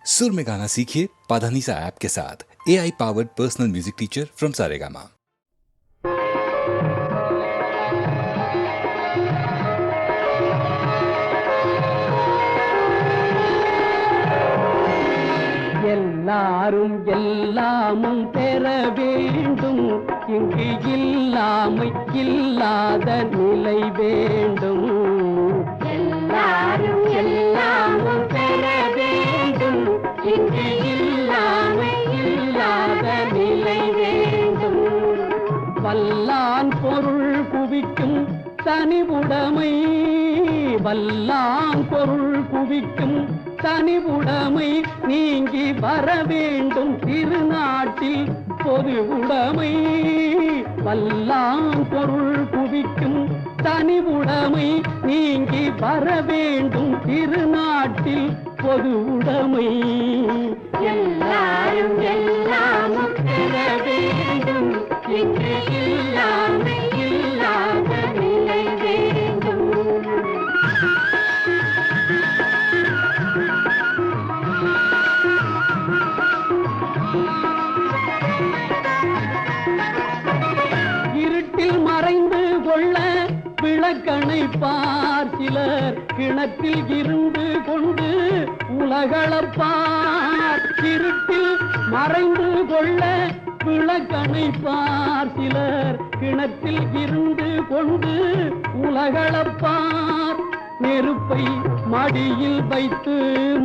सुर में गाना सीखिए पाधानीसा ऐप के साथ। AI powered personal music teacher from Saregama. எல்லாரும் எல்லாமும் பெற வேண்டும், இங்கு இல்லாமை இல்லாத நிலை வேண்டும். எல்லாரும் எல்லாமும் பெற வேண்டும், இங்கு இல்லாமை இல்லாத நிலை வேண்டும். வல்லான் பொருள் குவிக்கும் தனிவுடைமை, வல்லான் பொருள் குவிக்கும் தனிவுடைமை நீங்கி வர வேண்டும் திருநாட்டில் பொது உடைமை. வல்லான் பொருள் குவிக்கும் தனிவுடைமை நீங்கி வர வேண்டும் திருநாட்டில் பொது உடைமை. எல்லாரும் எல்லாமும் பெற வேண்டும், இங்கு இல்லாமை இல்லாத நிலை வேண்டும். இருட்டில் மறைந்து கொள்ள விளக்கணை பார், சிலர் கிணற்றில் இருந்து கொண்டு உலகளப்பார். இருட்டில் மறைந்து கொள்ள விளக்கணை பார், சிலர் கிணற்றில் இருந்து கொண்டு உலகளப்பார். நெருப்பை மடியில் வைத்து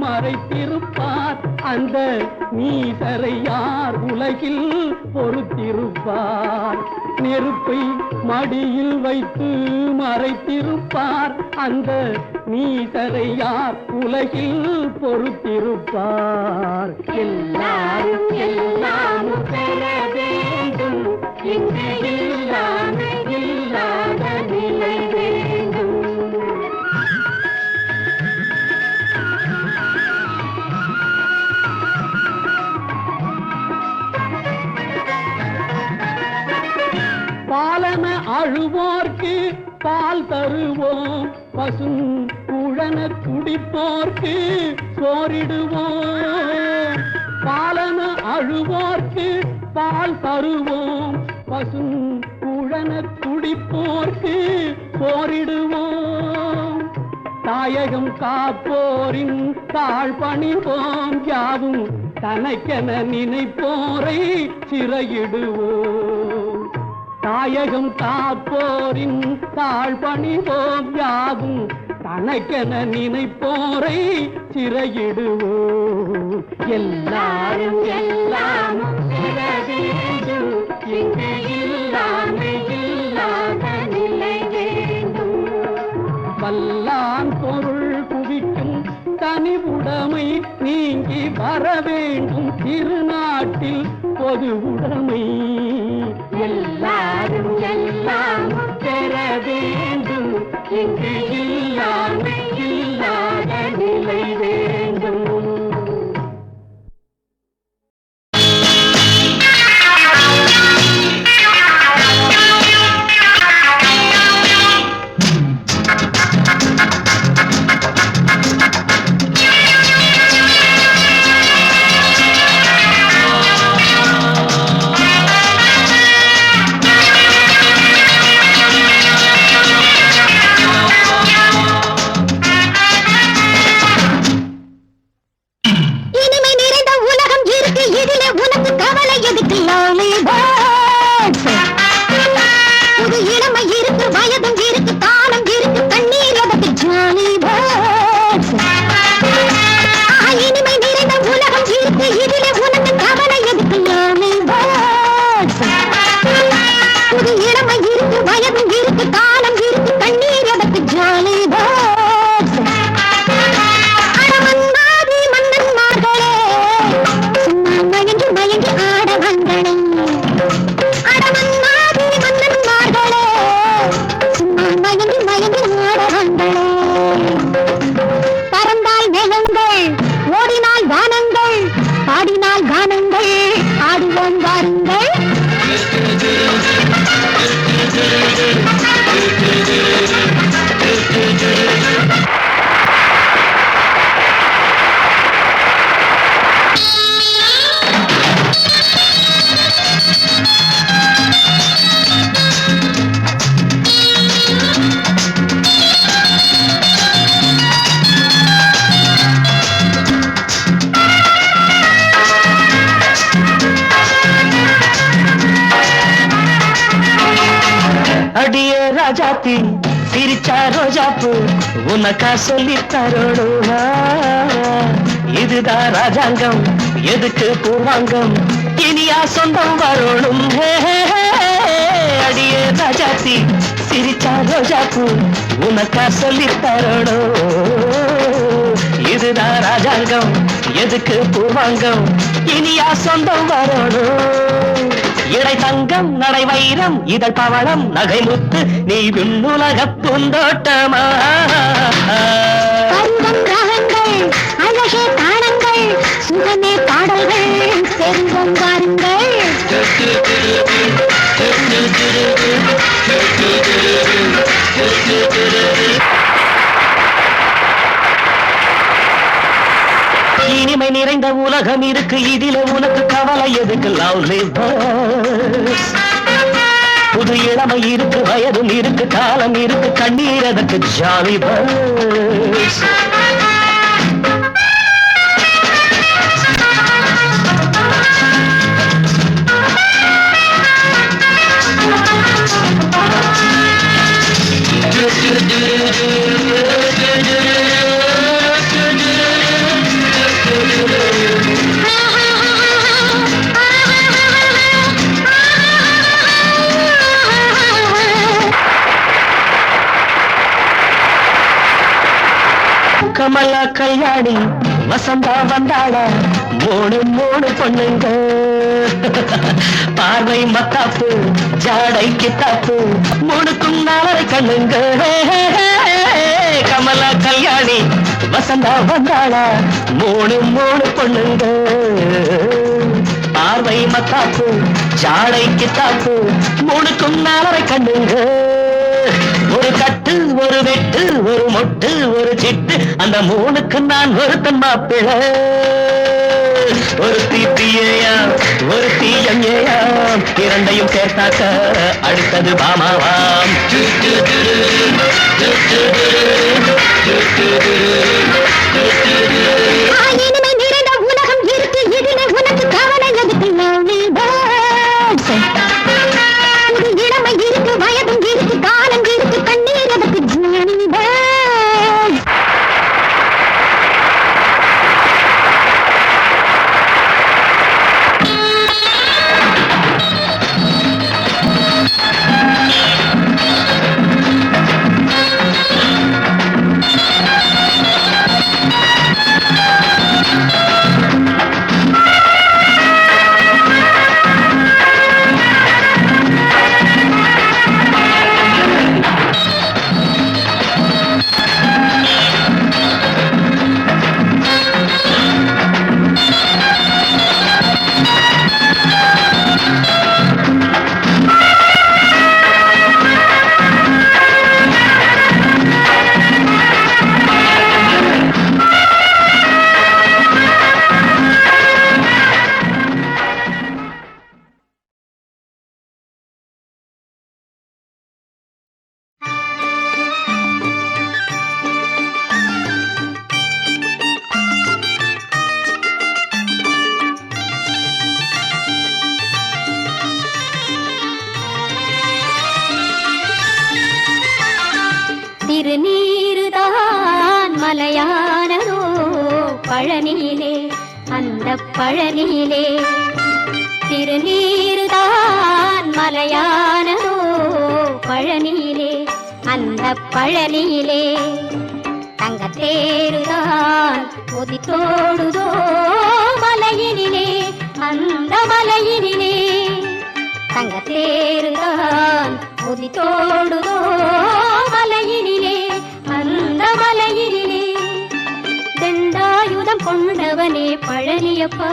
மறைத்திருப்பார், அந்த நீசரை யார் உலகில் பொறுத்திருப்பார். நெருப்பை மடியில் வைத்து மறைத்திருப்பார், அந்த நீசரை யார் உலகில் பொறுத்திருப்பார். எல்லாரும் எல்லாமும் பெற வேண்டும், இங்கு இல்லாமை இல்லாத நிலை வேண்டும். பாலன அழுவோர்க்கு பால் தருவோம், பசும் குழன குடிப்போர்க்கு சோறிடுவோம். பாலன அழுவோர்க்கு பால் தருவோம், பசும் குழன குடிப்போர்க்கு சோறிடுவோம். தாயகம் காப்போரின் தாழ் பணிவோம், யாவும் தனக்கென நினைப்போரை சிறையிடுவோம். தாயகம் காப்போரின் தாழ் பணிவோம், யாவும் தனக்கென நினைப்போரை சிறையிடுவோம். எல்லாரும் எல்லாமும் பெற வேண்டும், இங்கு இல்லாமை இல்லாத நிலை வேண்டும். வல்லான் பொருள் குவிக்கும் தனிவுடைமை நீங்கி வர வேண்டும் திருநாட்டில் பொது உடைமை. எல்லாரும் எல்லாமும் பெற வேண்டும், இங்கு இல்லாமை இல்லாத நிலை வேண்டும். மயங்கி ஆட வந்தனை அடமன் அடியே ராஜாத்தி சிரிச்சா ரோஜாப்பு உனக்கா சொல்லி தரோடுவா இதுதான் ராஜாங்கம் எதுக்கு பூர்வாங்கம் இனியா சொந்தம் வரணும் அடியே ராஜாத்தி சிரிச்சா ரோஜாப்பு உனக்கா சொல்லி தரோடும் இதுதான் ராஜாங்கம் எதுக்கு பூர்வாங்கம் இனியா சொந்தம் வரணும் இடை தங்கம் நடை வைரம் இதழ் பவளம் நகை முத்து நீ விண்ணுலக பூந்தோட்டமா அழகே தாளங்கள் சுகமே பாடல்கள் தெரிந்தும் வாருங்கள் இனிமை நிறைந்த உலகம் இருக்கு இதில உனக்கு கவலை எதுக்கு லவ்லி புது இளமை இருக்கு வயதும் இருக்கு காலம் இருக்கு கண்ணீர் அதற்கு ஜாலி பஸ் கமலா கல்யாணி வசந்தா வந்தாளா மூணு மூணு பொண்ணுங்க பார்வை மத்தாப்பு ஜாடை கித்தாப்பு மூணுக்கும் நாளரை கண்ணுங்க கமலா கல்யாணி வசந்தா வந்தாளா மூணு மூணு பொண்ணுங்க பார்வை மத்தாப்பு ஜாடை கித்தாப்பு மூணுக்கும் நாளரை கண்ணுங்க ஒரு கட்டு ஒரு வெட்டு ஒரு மொட்டு ஒரு சிட்டு அந்த மூணுக்கு நான் ஒருத்தன் மாப்பிள்ள ஒரு தீப்பியா ஒரு தீயங்கேயா இரண்டையும் சேர்த்தாக்க அடுத்தது பாமாவாம் இனிமை நிறைந்த உலகம் இருக்கு இதிலே உனக்கு கவலை எதுக்கு இளமை இருக்கு வயதும் இருக்கு காலம் இருக்கு கண்ணீர் எதுக்கு திருநீருதான் மலையானதோ பழனியிலே அந்த பழனியிலே திருநீருதான் மலையானதோ பழனியிலே அந்த பழனியிலே தங்கத்தேருதான் கொதித்தோடுதோ மலையினிலே அந்த மலையினிலே தங்கத்தேருதான் கொதித்தோடுதோ மலையினிலே அந்த மலையினிலே தண்டாயுதம் கொண்டவனே பழனியப்பா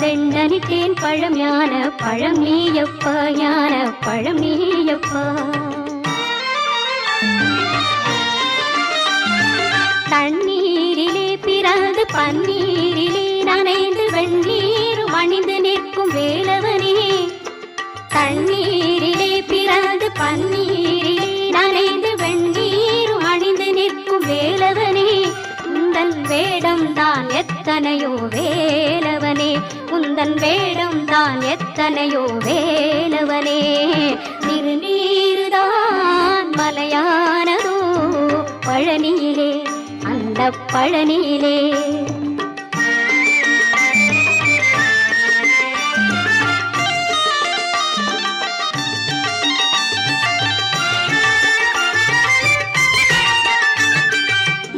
தெண்டனிட்டேன் பழம் ஞான பழம் நீயப்பா ஞான பழம் நீயப்பா தண்ணீரிலே பிறந்து பன்னீரிலே நனை வெண்ணீர் அணிந்து நிற்கும் வேலவனே, தண்ணீரிலே பிறந்து பன்னீரிலே நனைந்து வெண்ணீர் அணிந்து நிற்கும் வேலவனே, உந்தன் வேடம் தான் எத்தனையோ வேலவனே, உந்தன் வேடம் தான் எத்தனையோ வேலவனே. திருநீருதான் மலையானதோ பழனியிலே, அந்த பழனியிலே.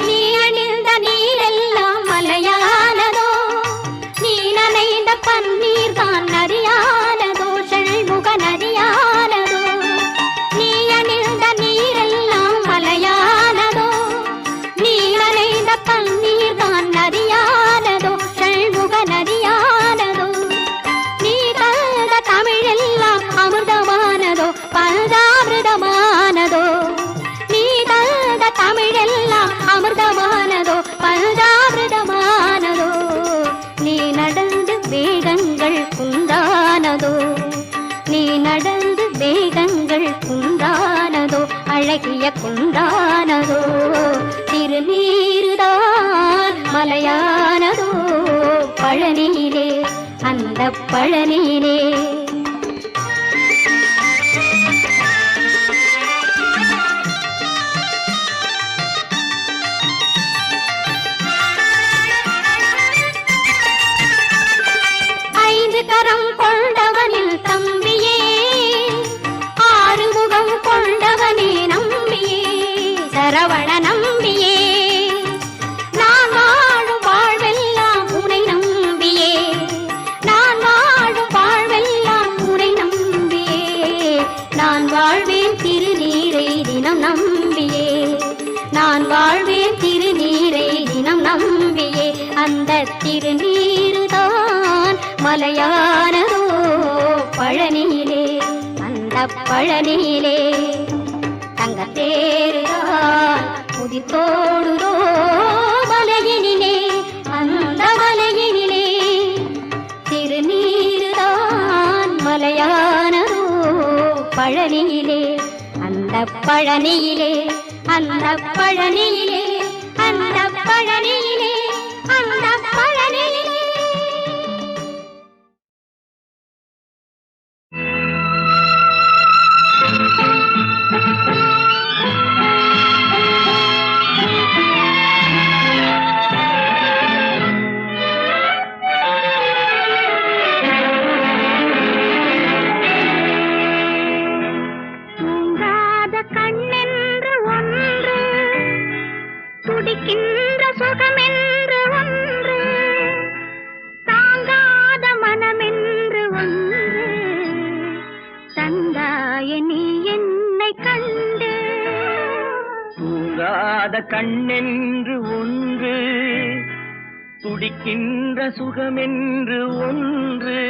நீ அணிந்த நீரெல்லாம் மலையானதோ, நீ நனைந்த பன்னீர் தான் நதியானதோ, செல்முக நதியானதோ. நீ அணிந்த நீரெல்லாம் மலையானதோ, நீ நனைந்த பன்னீர் தான் நதியானதோ, செல்முக நதியானதோ. நீ கண்ட தமிழெல்லாம் அமிர்தமானதோ, பஞ்சாமிர்தமானதோ. நீ கண்ட தமிழெல்லாம் அமிர்தமானதோ, பஞ்சாமிர்தமானதோ. நீ நடந்து வேகங்கள் குந்தானதோ, நீ நடந்து வேகங்கள் குந்தானதோ, அழகிய குந்தானதோ. திருநீருதான் மலையானதோ பழனியிலே, அந்த பழனியிலே. ஐந்து கரம் கொண்டவனில் தம்பியே, ஆறு முகம் கொண்டவனே நம்பியே, சரவண நம்பியே. நான் வாழும் வாழ்வெல்லாம் உனை நம்பியே, நான் வாழும் வாழ்வெல்லாம் உனை நம்பியே. நான் வாழ்வேன் திருநீரை தினம் நம்பியே, நான் வாழ்வேன் திருநீரை தினம் நம்பியே. அந்த திருநீருதான் மலையானதோ பழனியிலே, அந்த பழனியிலே. தங்கத்தேருதான் குதித்தோடுதோ மலையினிலே, அந்த மலையினிலே. திருநீருதான் மலையானதோ பழனியிலே, அந்த பழனியிலே, அந்த பழனியிலே, அந்த பழனியிலே, அந்த பழனியிலே. தூங்காத கண்ணென்று ஒன்று, துடிக்கின்ற சுகமென்று ஒன்று, தாங்காத மனமென்று ஒன்று, தந்தாய நீ என்னை கண்டு. தூங்காத கண்ணென்று ஒன்று, துடிக்கின்ற சுகமென்று ஒன்று,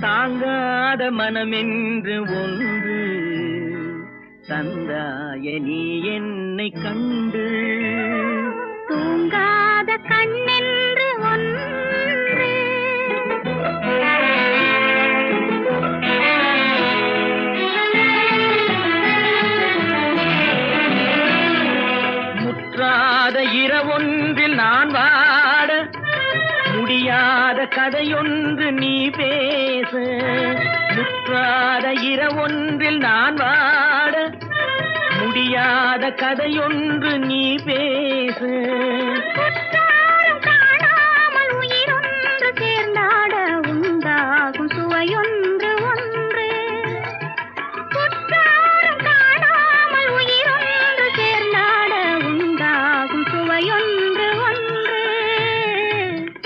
தாங்காத மனமென்று ஒன்று, தந்தாய நீ என்னை கண்டு. தூங்காத கண்ணென்று ஒன்று. முற்றாத இரவொன்றில் நான் வாட, முடியாத கதையொன்று நீ பேச. முற்றாத இரவொன்றில் நான் வாட, முடியாத கதையொன்று நீ பேச. குற்றாலம் காணாமல் உயிரொன்று சேர்ந்தாட உண்டாகும் சுவையொன்று ஒன்று. குற்றாலம் காணாமல் உயிரொன்று சேர்ந்தாட உண்டாகும் சுவையொன்று ஒன்று.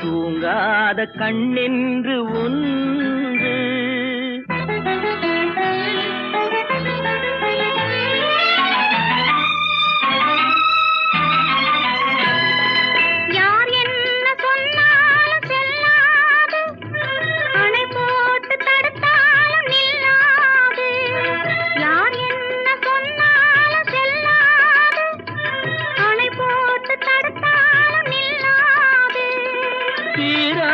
தூங்காத கண்ணென்று ஒன்று. யார் என்ன சொன்னாலும் செல்லாது, அணை போட்டு தடுத்தாலும் நில்லாது. யார் என்ன சொன்னாலும் செல்லாது, அணை போட்டு தடுத்தாலும் நில்லாது. தீரா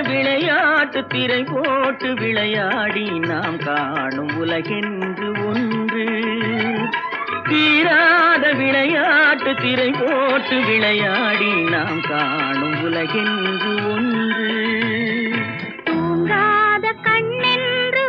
விளையாட்டு திரை போட்டு விளையாடி நாம் காணும் உலகென்று ஒன்று. தீராத விளையாட்டு திரை போட்டு விளையாடி நாம் காணும் உலகென்று ஒன்று. தூங்காத கண்ணென்று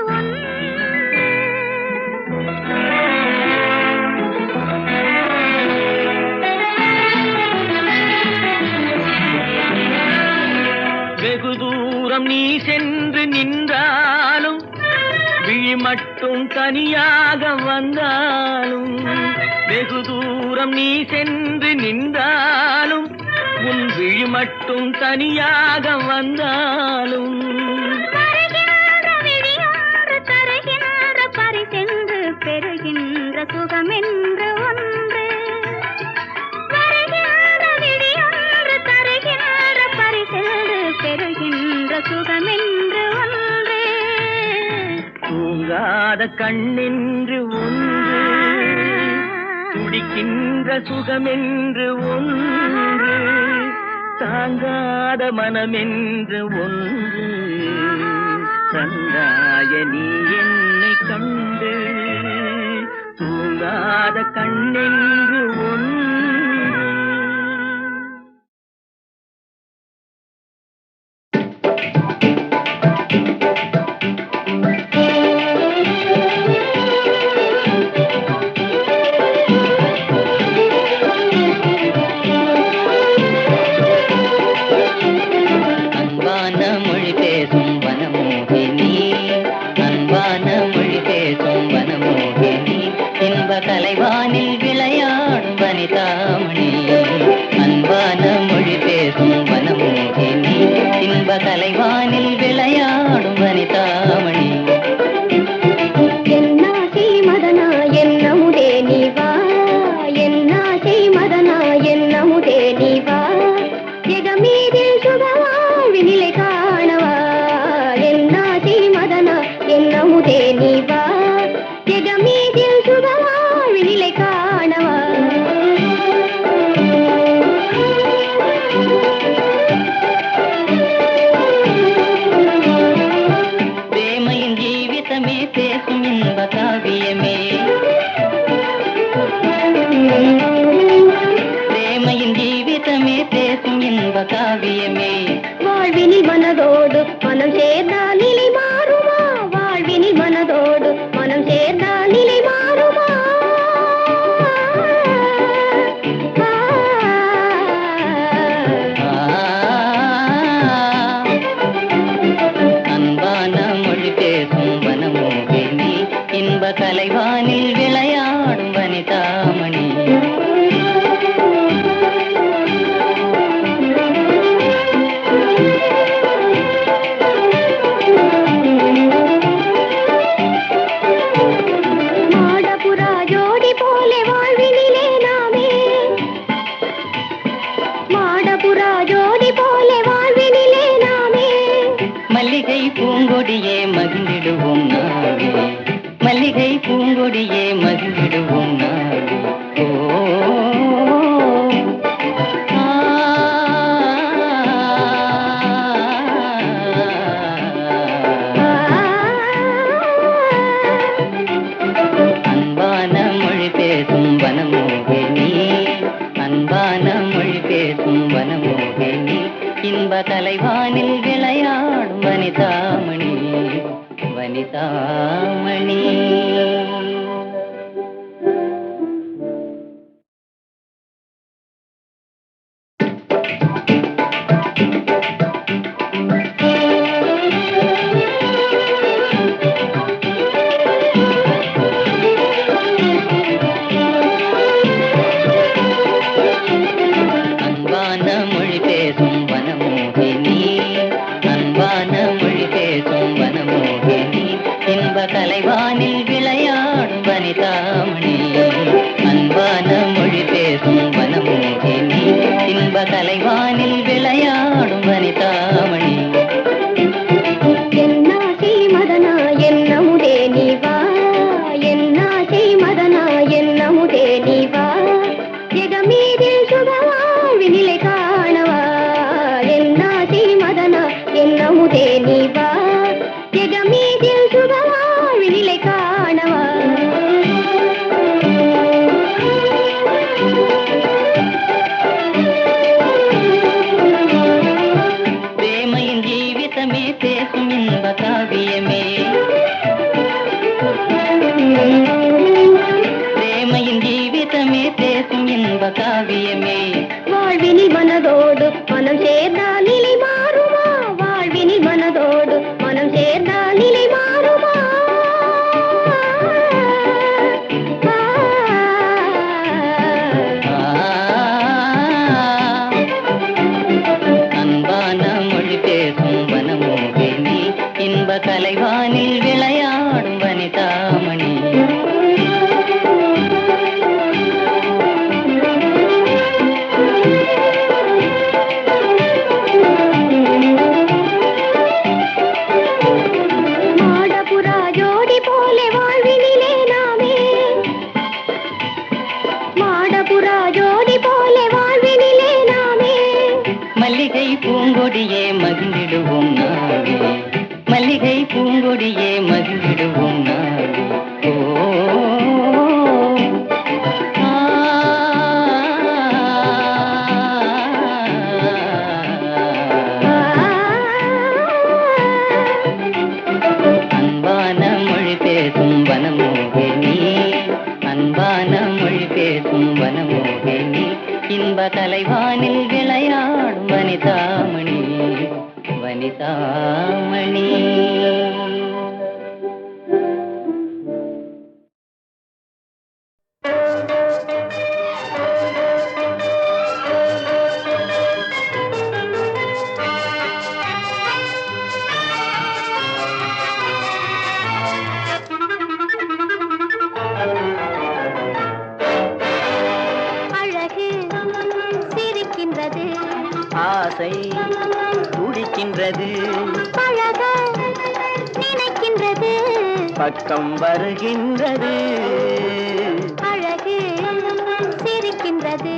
வெகு தூரம் நீ சென்று நின்றாலும் விழி மட்டும் தனியாக வந்தாலும், வெகு தூரம் நீ சென்று நின்றாலும் உன் விழி மட்டும் தனியாக வந்தாலும், தருகின்ற பரிசென்று பெறுகின்ற சுகமென்று ஒன்று. வருகின்ற விழியொன்று தருகின்ற பரிசென்று பெறுகின்ற சுகமென்று ஒன்று. தூங்காத கண்ணென்று ஒன்று, துடிக்கின்ற சுகமென்று ஒன்று, தாங்காத மனமென்று ஒன்று. தந்தாய நீ என்னை கண்டு, தூங்காத கண்ணென்று ஒன்று. கலைவானில் விளையாடும் வனிதாமணி, அன்பான மொழி பேசும் வனமோகினி, இன்ப கலைவானில் விளையாடும் வனிதாமணி. என்னாசி மதனா என்னமுதே நீவா, என்னாசி மதனா என்னமுதே நீவா, எகமீதில் சுகவாழ்வி நிலை காணவா. என்னாசி மதனா என்னமுதே நீவா, எகமீதில் சுகவாழ்வி நிலை காணவா. பிரேமையின் ஜீவிதமே பேசும் இன்ப காவியமே, பிரேமையின் ஜீவிதமே பேசும் இன்ப காவியமே. வாழ்வினில் மனதோடு மனம் சேர்ந்தால் நிலை மாறுமா, வாழ்வினில் மனதோடு மனம் சேர்ந்தால் நிலை மாறுமா. அன்பான மொழி பேசும் வனமோகினி, இன்ப கலைவானில் விளையாடும் வனிதாமணி. மாடபுரா ஜோடி போலே வாழ்வினிலே நாமே, மாடபுரா ஜோடி போலே வாழ்வினிலே நாமே. மல்லிகை பூங்கொடியே மகிழ்ந்திடுவோம் நாளே, மல்லிகை பூங்கொடியே மகிழ்ந்திடுவோம் நாளே. ஓ அன்பான மொழி பேசும் வனமோகினி, அன்பான மொழி பேசும் வனமோகினி, இன்ப கலைவானில் விளையாடும் வனிதாமணி, வனிதாமணி. அன்பான மொழி பேசும் வனமோகினி, அன்பான மொழி பேசும் வனமோகினி, இன்ப கலைவானில் விளையாடும் வனிதாமணி. அன்பான மொழி பேசும் வனமோகினி, இன்ப கலைவானில் விளையாடும் வனிதாமணி. என்னாசி மதனா என்னமுதே நீவா, என்னாசி மதனா என்னமுதே நீவா, எகமீதில் சுகவாழ்வி நிலை காணவா. என்னாசி இன்ப காவியமே. வாழ்வினில் மனதோடு மனம் சேர்ந்தால் நிலை மாறுமா? வாழ்வினில் மனதோடு மனம் சேர்ந்தால் நிலை மாறுமா? அன்பான மொழி பேசும் வனமோகினி, இன்ப கலைவானில் விளையாடும் வனிதாமணி. மாடபுரா ஜோடி போலே வாழ்வினிலே நாமே, மாடபுரா ஜோடி போலே வாழ்வினிலே நாமே. மல்லிகை பூங்கொடியே மகிழ்ந்திடுவோம் நாளே, மல்லிகை பூங்கொடியே மகிழ்ந்திடுவோம் நாளே. ஓ அன்பான மொழி பேசும் வனமோகினி, அன்பான மொழி பேசும் வனமோகினி, இன்ப கலைவானில் விளையாடும் வனிதாமணி, வனிதாமணி. அழகு சிரிக்கின்றது, ஆசை துடிக்கின்றது, பழக நினைக்கின்றது. பக்கம் வருகின்றது. அழகு சிரிக்கின்றது,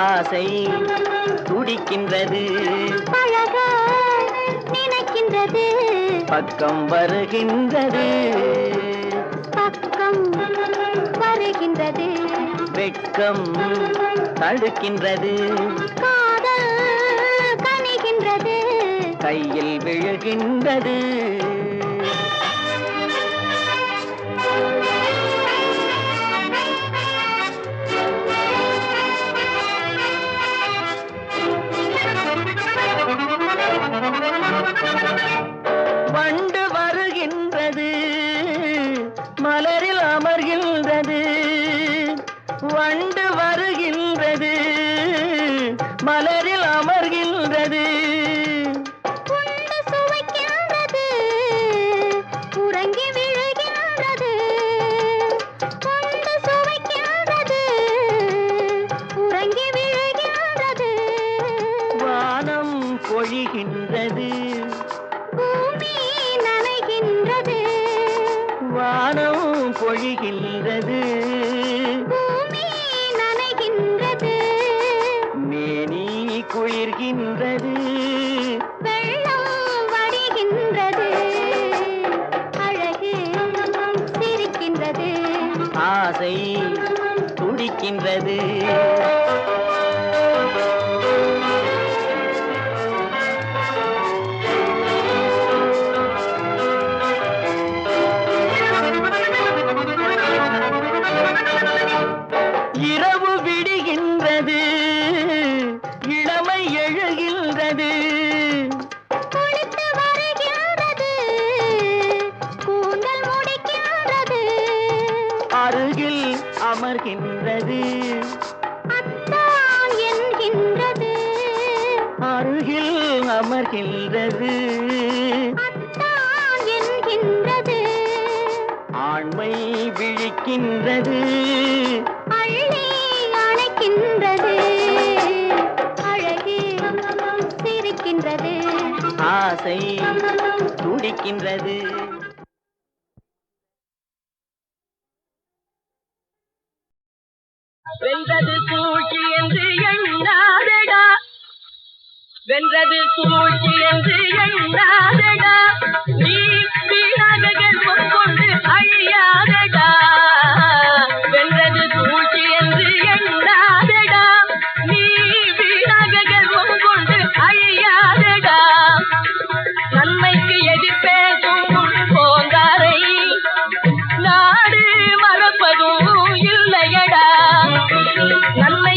ஆசை துடிக்கின்றது, பழக நினைக்கின்றது. பக்கம் வருகின்றது. பக்கம் வருகின்றது. வெட்கம் தடுக்கின்றது, காதல் கனிகின்றது. கையில் விழுகின்றது. வண்டு வருகின்றது, மலரில் அமர்கின்றது. வண்டு வருகின்றது, மலரில் அமர்கின்றது. உண்டு சுவைக்கின்றது, உறங்கி விழுகின்றது. உண்டு சுவைக்கின்றது, உறங்கி விழுகின்றது. வானம் பொழிகின்றது, பூமி நனைகின்றது. வானம் பொழிகின்றது, பூமி நனைகின்றது. மேனி குளிர்கின்றது. வெள்ளம் வடிகின்றது. அழகு சிரிக்கின்றது, ஆசை துடிக்கின்றது. இரவு விடுகின்றது, இளமை எழுகின்றது. குளித்து வருகின்றது, கூந்தல் முடிக்கின்றது. அருகில் அமர்கின்றது, அத்தான் என்கின்றது. அருகில் அமர்கின்றது. அத்தான் என்கின்றது. ஆண்மை விழிக்கின்றது, அள்ளி அணைக்கின்றது. அழகு சிரிக்கின்றது, ஆசை துடிக்கின்றது. வென்றது சூழ்ச்சி என்று எண்ணாதடா, வென்றது சூழ்ச்சி என்று எண்ணாதடா, நீ வீணாக கர்வம் கொண்டு அழியாதடா. வென்றது சூழ்ச்சி என்று எண்ணாதடா, நீ வீணாக கர்வம் கொண்டு அழியாதடா. நன்மைக்கு எதிர்பேசும் போங்காரை நாடு மறப்பதும் இல்லையடா. நன்மை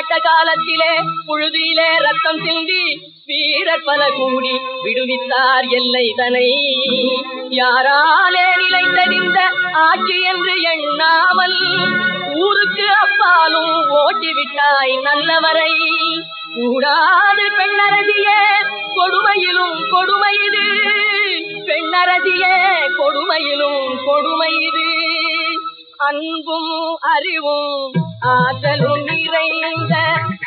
போராட்ட காலத்திலே புழுதியிலே ரத்தம் சிந்தி வீரர் பல கூடி விடுவித்தார் எல்லை தனை. யாராலே நிலைத்தறிந்த ஆட்சி என்று எண்ணாமல் ஊருக்கு அப்பாலும் ஓட்டிவிட்டாய் நல்லவரை. கூடாது பெண்ணரசியே கொடுமையிலும் கொடுமை இது, பெண்ணரசியே கொடுமையிலும் கொடுமை இது. அன்பும் அறிவும் ஆற்றலும் நிறைந்த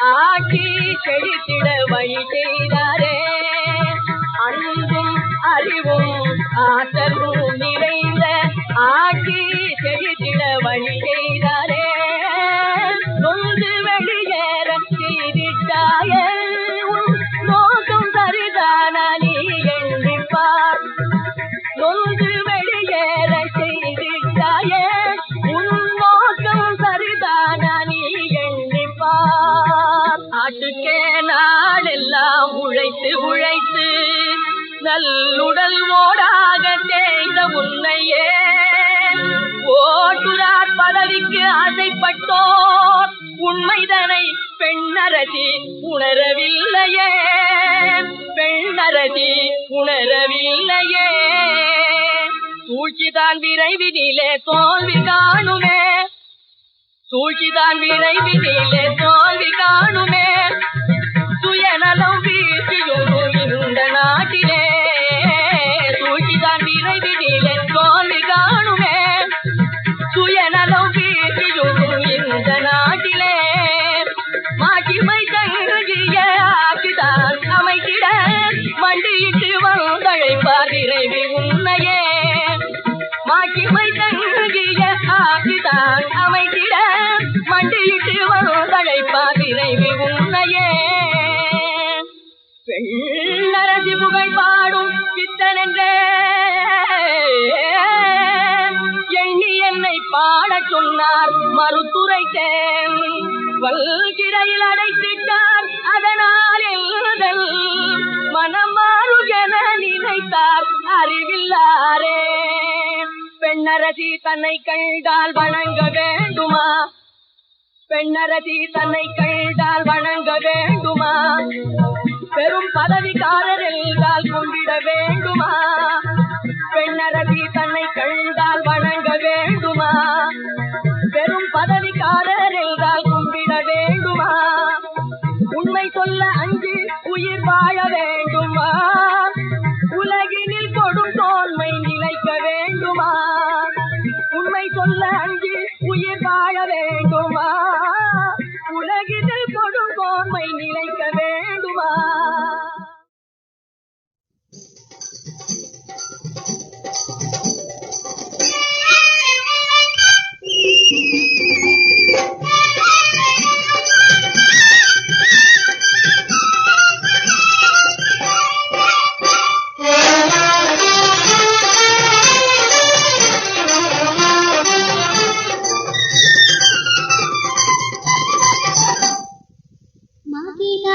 ஆட்சி செழித்திட வழி செய்தாரே. அன்பும் அறிவும் ஆற்றலும் நிறைந்த ஆட்சி செழித்திட வழி செய்தாரே. நொந்து வெளியேற செய்திட்டாயே, நோக்கம் சரிதானா நீ எண்ணிப்பார். நொந்து வெளியேற செய்திட்டாயே, ஆட்டுக்கே நாளெல்லாம் உழைத்து உழைத்து நல்லுடல் ஓடாக தேய்ந்த உன்னையே ஓட்டுரார் பதவிக்கு ஆசைப்பட்டோர் உண்மைதனை பெண்ணரசி உணரவில்லையே, பெண்ணரசி உணரவில்லையே. சூழ்ச்சிதான் விரைவினிலே தோல்வி காணுமே, சூழ்ச்சிதான் விரைவினிலே தோல்வி காணுமே. சுயநலம் வீழ்ச்சியும் இந்த நாட்டிலே, சூழ்ச்சிதான் விரைவினிலே தோல்வி காணுமே. சுயநலம் வீழ்ச்சியும் இந்த நாட்டிலே. மாட்சிமை தங்கிய ஆட்சிதான் அமைத்திட மண்டியிட்டு வந்தழைப்பார் விரைவி உன்னையே. மாட்சிமை தங்கிய ஆட்சிதான் அமைத்திட மண்டியிட்டு வந்தழைப்பார் விரைவி உன்னையே. பெண்ணரசி புகழ் பாடும் பித்தனென்றே எண்ணி என்னை பாடச் சொன்னார் மறுத்துரைத்தேன். வல்கிரையில் அடைத்திட்டார் அதனால் எழுதல் மனம் மாறும் என நினைத்தார் அறிவில்லாரே. பெண்ணரசி தன்னை கண்டால் வணங்க வேண்டுமா, பெண்ணரசி தன்னை கண்டால் வணங்க வேண்டுமா. பெரும் பதவிக்காரர் என்றால் கும்பிட வேண்டுமா. பெண்ணரசி தன்னை கண்டால் வணங்க வேண்டுமா. பெரும் பதவிக்காரர் என்றால் கும்பிட வேண்டுமா. உண்மை சொல்ல அஞ்சு உயிர் வாழ வேண்டுமா. உலகினில் கொடும் தோன்மை நிலைக்க வேண்டுமா. உண்மை சொல்ல அஞ்சு உயிர் வாழ வேண்டுமா. உலகினில் கொடும் தோன்மை நிலைக்க வேண்டுமா. ಮಾಗಿದ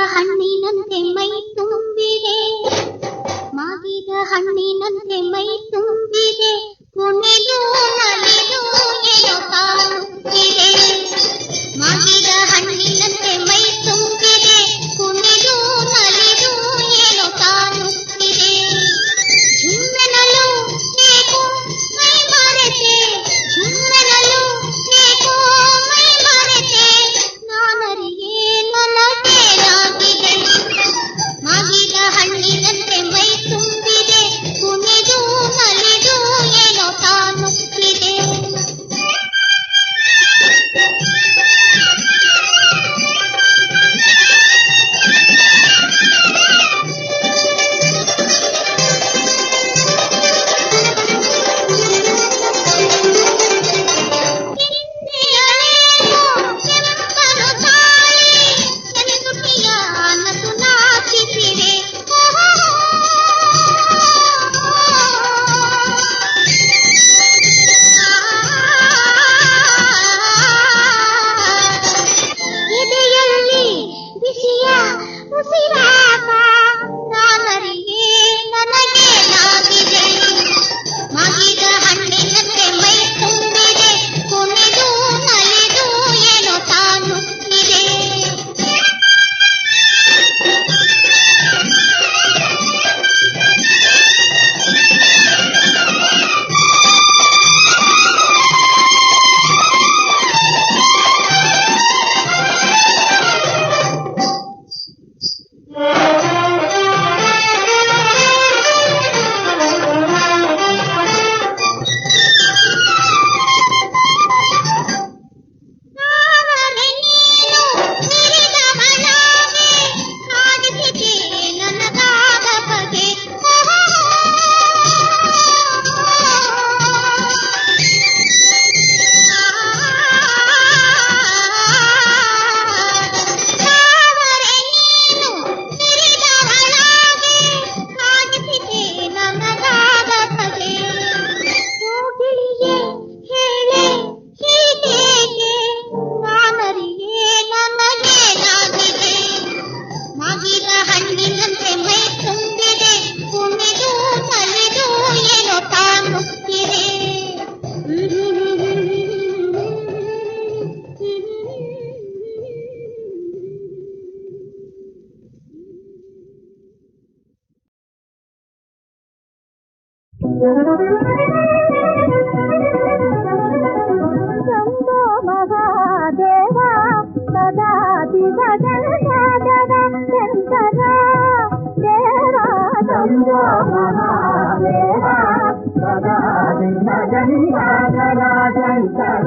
ಶಂಕರ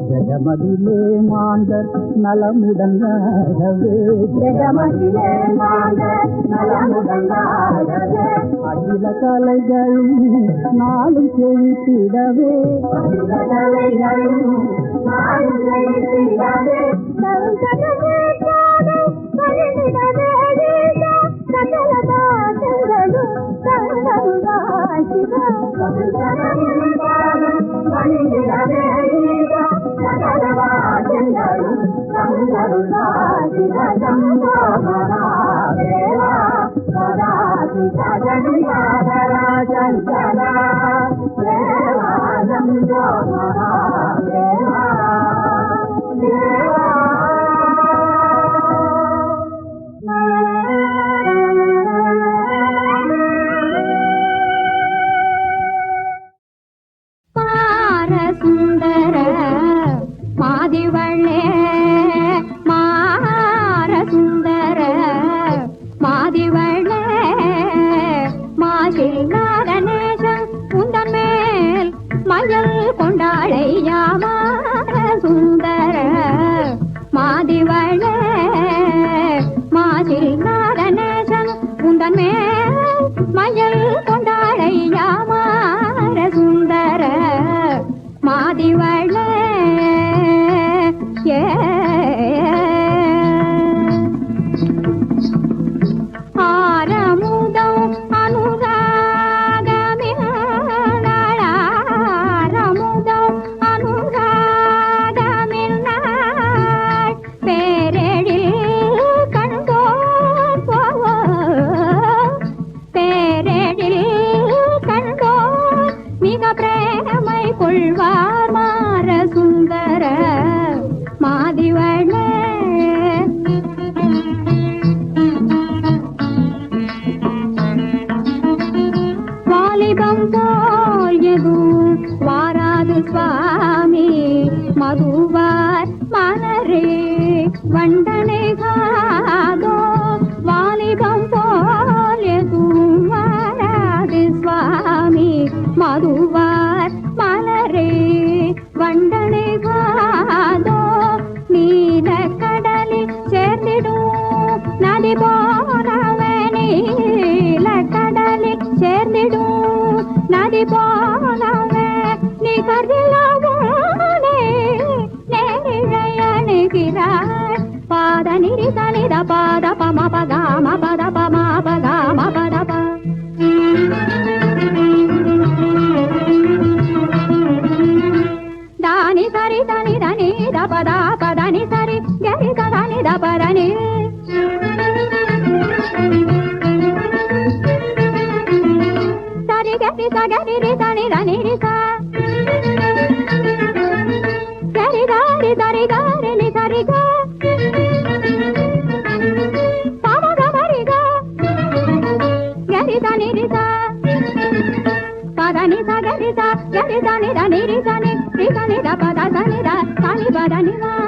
ஜகமதிலே மாந்தர் நலமுடன் வாழவே ஜகமதிலே மாந்தர் நலமுடன் வாழவே அகில கலைகளும் நாளும் செழித்திடவே அகில கலைகளும் நாளும் செழித்திடவே சுந்தர மாதிவள்ளே மார சுந்தர மாதிவள்ளே மாசில் நாகநேசன் உந்தன் மேல் மயில் கொண்டாளையாமா சுந்தர மாதிவள்ளே மாசில் நாகநேசன் உந்தன் மேல் மயில் கொண்டாளையாமா சுந்தர மாதிவள்ளே ஆரமுதம் அனுராகமில் ஆரமுதம் அனுராகமில் நாள் பேரெழில் கண்டோம் பேரெழில் கண்டோம் மிக பிரேமை கொள்வார் மார சுந்தர மாதிவள்ளே வாலிபம் போல் எதுவும் வாராது சுவாமி மதுவார் மலரே வண்டனை காதோ வாலிபம் போல் எதுவும் வாராது சுவாமி மதுவார் மலரே வண்டனை காதோ நீல கடலில் சேர்ந்திடும் நதி போலவே நீல கடலில் சேர்ந்திடும் நதி போலவே நிகழ்விலாவோனே நேரிழையணுகிறார் பாத நிரித நித பாத பம பகாம பத பம பகாம பத ப దాని సరి దని దని ద పద పదని సరి గరి దని ద పదని సరి గరి సగరి రి దని దని రి స గరి గరి సరి గరి ని సరి గ పమ గ మరి గ గరి దని రి స పదని సగరి స గరి దని దని రి సని రి సని ద పద సని ద సని పదని ద